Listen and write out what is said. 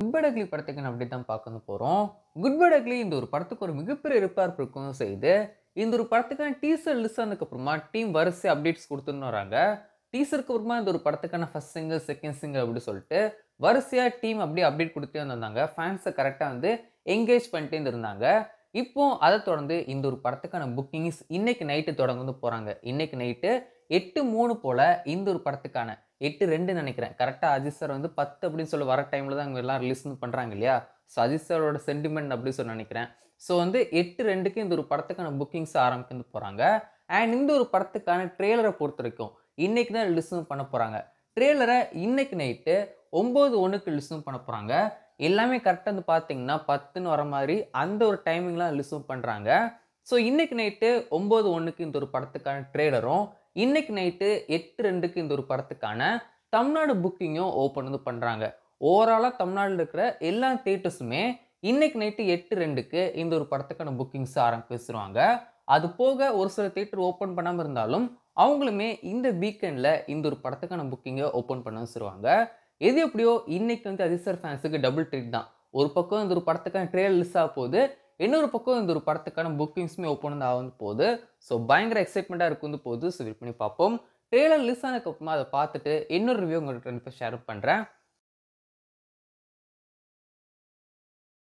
Good bye டக்லி படத்துக்கு அப்படி தான் பார்க்க போகிறோம். குட் பை டக்லி இந்த ஒரு படத்துக்கு ஒரு மிகப்பெரிய எதிர்பார்ப்பு இருக்கவும் செய்யுது. இந்த ஒரு படத்துக்கான டீசர் ரிலீஸ் ஆனதுக்கப்புறமா டீம் வரிசை அப்டேட்ஸ் கொடுத்துன்னு வராங்க. டீசருக்கு அப்புறமா இந்த ஒரு படத்துக்கான ஃபர்ஸ்ட் சிங்கிள், செகண்ட் சிங்கிள் அப்படி சொல்லிட்டு வரிசையாக டீம் அப்படியே அப்டேட் கொடுத்தே வந்திருந்தாங்க. ஃபேன்ஸை கரெக்டாக என்கேஜ் பண்ணிட்டே இருந்தாங்க. இப்போ அதை தொடர்ந்து இந்த ஒரு படத்துக்கான புக்கிங்ஸ் இன்னைக்கு நைட்டு தொடங்க போகிறாங்க. இன்னைக்கு நைட்டு 8:03 போல் இந்த ஒரு படத்துக்கான 8:02 நினைக்கிறேன். கரெக்டாக அஜித் சார் 10 அப்படின்னு சொல்லி வர டைமில் தான் இவங்க எல்லாம் ரிலீஸ் பண்ணுறாங்க இல்லையா? ஸோ அஜித் சாரோட சென்டிமெண்ட் அப்படின்னு சொல்லி நினைக்கிறேன். ஸோ 8:02க்கு இந்த ஒரு படத்துக்கான புக்கிங்ஸ் ஆரம்பிக்க போகிறாங்க. அண்ட் இந்த ஒரு படத்துக்கான ட்ரெய்லரை பொறுத்த வரைக்கும் இன்னைக்கு தான் ரிலீஸும் பண்ண போகிறாங்க. ட்ரெய்லரை இன்னைக்கு நைட்டு 9:01க்கு ரிலீஸும் பண்ண போகிறாங்க. எல்லாமே கரெக்டாக பார்த்தீங்கன்னா 10ன்னு வர மாதிரி அந்த ஒரு டைமிங்லாம் ரிலீஸும் பண்ணுறாங்க. ஸோ இன்னைக்கு நைட்டு 9:01க்கு இந்த ஒரு படத்துக்கான ட்ரெய்லரும், இன்னைக்கு நைட்டு 8:02க்கு இந்த ஒரு படத்துக்கான தமிழ்நாடு புக்கிங்கும் ஓப்பன் பண்ணுறாங்க. ஓவராலாக தமிழ்நாட்டில் இருக்கிற எல்லா தியேட்டர்ஸுமே இன்னைக்கு நைட்டு 8:02க்கு இந்த ஒரு படத்துக்கான புக்கிங்ஸ் ஆரம்பிச்சிருவாங்க. அது போக ஒரு சில தியேட்டர் ஓப்பன் பண்ணாமல் இருந்தாலும் அவங்களுமே இந்த வீக்கெண்டில் இந்த ஒரு படத்துக்கான புக்கிங்கை ஓப்பன் பண்ண வச்சுருவாங்க. எது எப்படியோ இன்னைக்கு அஜித் சார் ஃபேன்ஸுக்கு டபுள் ட்ரீட் தான். ஒரு பக்கம் இந்த ஒரு படத்துக்கான ட்ரெய்லர் ரிலீஸ் ஆக போகுது, இன்னொரு பக்கம் இந்த ஒரு படத்துக்கான புக்கிங்ஸுமே ஓப்பன் ஆகும் போகுது. ஸோ பயங்கர எக்ஸைட்மெண்ட்டாக இருக்கும் போகுது. ஸோ வெயிட் பண்ணி பார்ப்போம். ட்ரெய்லர் ரிலீஸ் ஆனதுக்கப்புறமா அதை பார்த்துட்டு இன்னொரு ரிவ்யூ உங்கள்கிட்ட ஷேர் பண்ணுறேன்.